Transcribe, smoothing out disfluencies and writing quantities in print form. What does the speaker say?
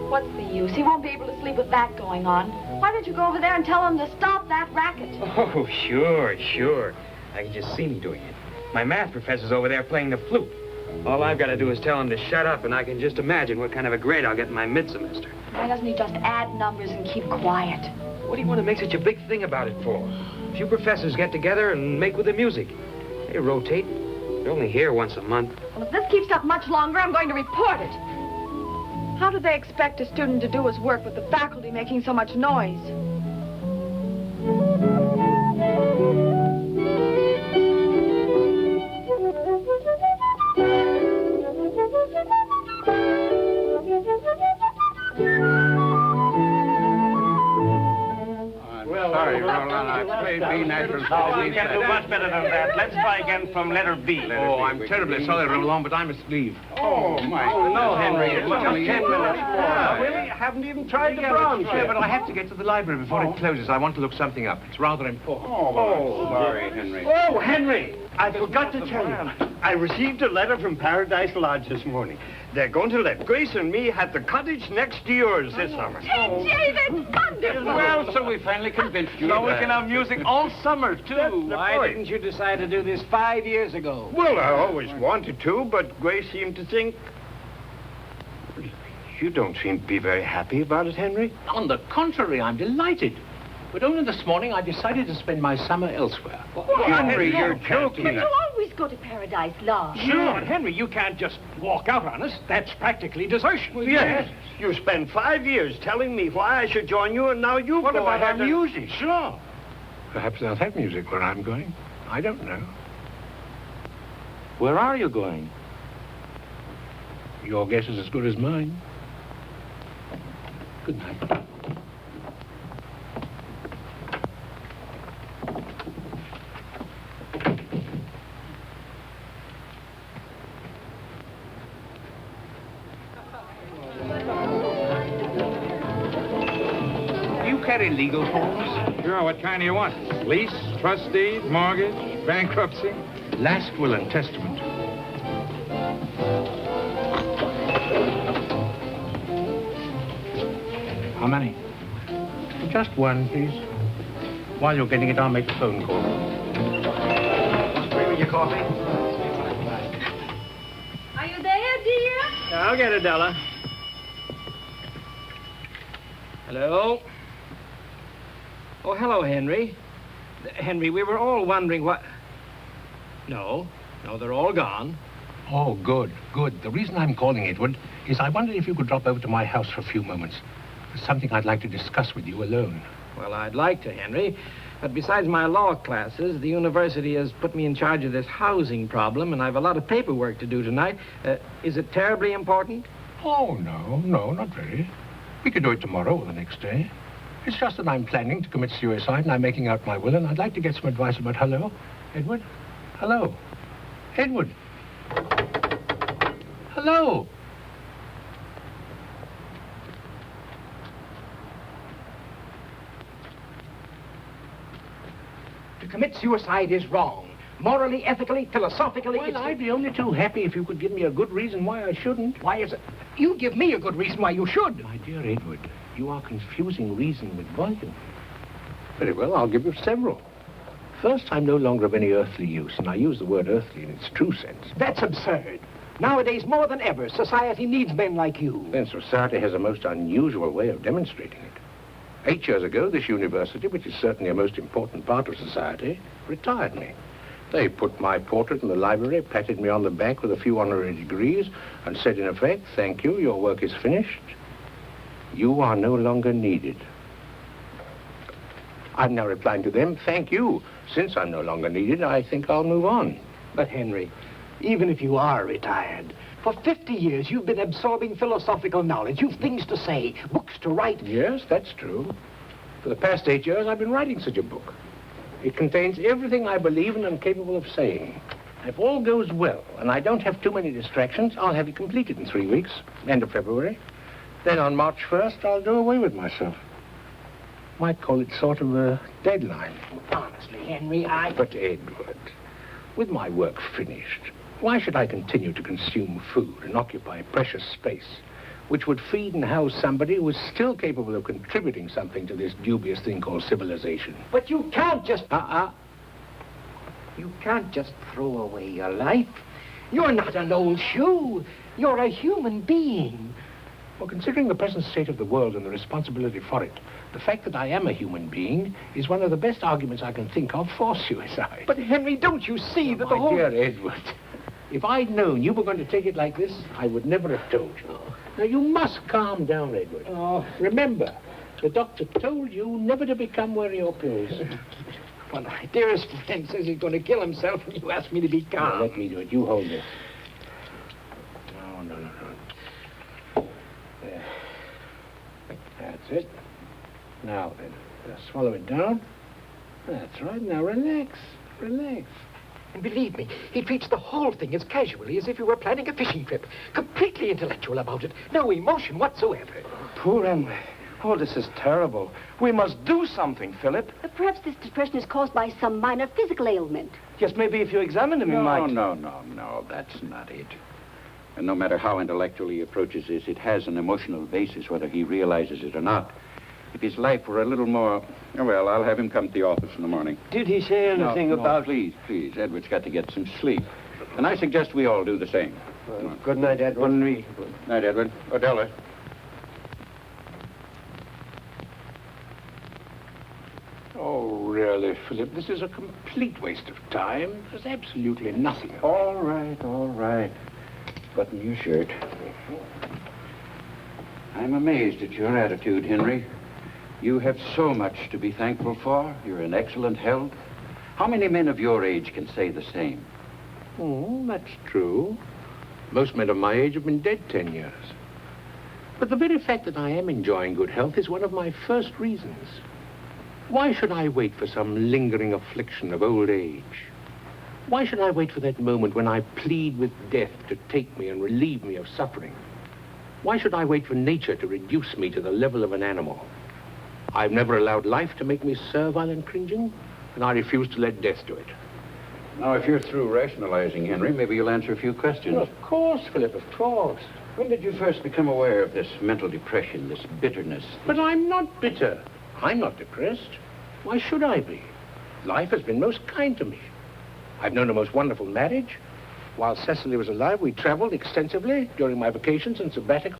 What's the use? He won't be able to sleep with that going on. Why don't you go over there and tell him to stop that racket? Oh, sure. I can just see me doing it. My math professor's over there playing the flute. All I've got to do is tell him to shut up, and I can just imagine what kind of a grade I'll get in my mid-semester. Why doesn't he just add numbers and keep quiet? What do you want to make such a big thing about it for? A few professors get together and make with the music. They rotate. They're only here once a month. Well, if this keeps up much longer, I'm going to report it. How do they expect a student to do his work with the faculty making so much noise? Sorry, Roland, I played B natural. No, we can do much better than that. Let's try again from letter B. Oh, I'm terribly sorry, Roland, but I must leave. Oh, my. Oh, no, Henry. It's Just just 10 minutes more. Really? Haven't even tried the bronze Yeah, yet. but I have to get to the library before it closes. I want to look something up. It's rather important. Sorry, Henry. Oh, Henry, I forgot to tell you. I received a letter from Paradise Lodge this morning. They're going to let Grace and me have the cottage next to yours this summer. Jay, that's wonderful! Well, so we finally convinced you. So we can have music all summer, too. Why didn't you decide to do this 5 years ago? Well, I always wanted to, but Grace seemed to think... You don't seem to be very happy about it, Henry. On the contrary, I'm delighted. But only this morning I decided to spend my summer elsewhere. Henry, you're joking. But you always go to Paradise Lodge. Sure, but Henry, you can't just walk out on us. That's practically desertion. Yes. You spent 5 years telling me why I should join you, and now you What go about ahead our music? Sure. Perhaps they'll have music where I'm going. I don't know. Where are you going? Your guess is as good as mine. Good night. Do you carry legal forms? Sure, what kind do you want? Lease, trust deed, mortgage, bankruptcy? Last will and testament. How many? Just one, please. While you're getting it, I'll make a phone call. Bring me your coffee. Are you there, dear? I'll get it, Della. Hello? Oh, hello, Henry. Henry, we were all wondering what... No, they're all gone. Oh, good. The reason I'm calling, Edward, is I wondered if you could drop over to my house for a few moments. There's something I'd like to discuss with you alone. Well, I'd like to, Henry. But besides my law classes, the university has put me in charge of this housing problem, and I've a lot of paperwork to do tonight. Is it terribly important? Oh, no, not very. We could do it tomorrow or the next day. It's just that I'm planning to commit suicide and I'm making out my will, and I'd like to get some advice about... Hello? Edward? Hello? Edward? Hello? To commit suicide is wrong. Morally, ethically, philosophically, Well, I'd be only too happy if you could give me a good reason why I shouldn't. Why is it? You give me a good reason why you should. My dear Edward, you are confusing reason with volume. Very well, I'll give you several. First, I'm no longer of any earthly use, and I use the word earthly in its true sense. That's absurd. Nowadays, more than ever, society needs men like you. Then society has a most unusual way of demonstrating it. 8 years ago, this university, which is certainly a most important part of society, retired me. They put my portrait in the library, patted me on the back with a few honorary degrees, and said, in effect, thank you, your work is finished. You are no longer needed. I'm now replying to them, thank you. Since I'm no longer needed, I think I'll move on. But, Henry, even if you are retired, for 50 years you've been absorbing philosophical knowledge. You've things to say, books to write. Yes, that's true. For the past 8 years, I've been writing such a book. It contains everything I believe and am capable of saying. If all goes well, and I don't have too many distractions, I'll have it completed in 3 weeks, end of February. Then on March 1st, I'll do away with myself. Might call it sort of a deadline. Honestly, Henry, But, Edward, with my work finished, why should I continue to consume food and occupy precious space, which would feed and house somebody who is still capable of contributing something to this dubious thing called civilization? But you can't just... You can't just throw away your life. You're not an old shoe. You're a human being. Well, considering the present state of the world and the responsibility for it, the fact that I am a human being is one of the best arguments I can think of for suicide. But, Henry, don't you see that the My whole... dear Edward, if I'd known you were going to take it like this, I would never have told you. Now, you must calm down, Edward. Remember, the doctor told you never to become where your pills. Well, my dearest friend says he's going to kill himself, and you ask me to be calm. Now, let me do it. You hold this. No. There. That's it. Now, then, just swallow it down. That's right. Now, relax. And believe me, he treats the whole thing as casually as if you were planning a fishing trip. Completely intellectual about it. No emotion whatsoever. Poor Emily. Oh, this is terrible. We must do something, Philip. Perhaps this depression is caused by some minor physical ailment. Yes, maybe if you examine him, you might... No, that's not it. And no matter how intellectually he approaches this, it has an emotional basis, whether he realizes it or not. If his life were a little more... Well, I'll have him come to the office in the morning. Did he say anything about... Please. Edward's got to get some sleep. And I suggest we all do the same. Good night, Edward. Night, Edward. Odella. Oh, really, Philip, this is a complete waste of time. There's absolutely nothing. All right. Button your shirt. I'm amazed at your attitude, Henry. You have so much to be thankful for. You're in excellent health. How many men of your age can say the same? Oh, that's true. Most men of my age have been dead 10 years. But the very fact that I am enjoying good health is one of my first reasons. Why should I wait for some lingering affliction of old age? Why should I wait for that moment when I plead with death to take me and relieve me of suffering? Why should I wait for nature to reduce me to the level of an animal? I've never allowed life to make me servile and cringing, and I refuse to let death do it. Now, if you're through rationalizing, Henry, maybe you'll answer a few questions. Well, of course, Philip, of course. When did you first become aware of this mental depression, this bitterness? But I'm not bitter. I'm not depressed. Why should I be? Life has been most kind to me. I've known a most wonderful marriage. While Cecily was alive, we traveled extensively during my vacations and sabbatical.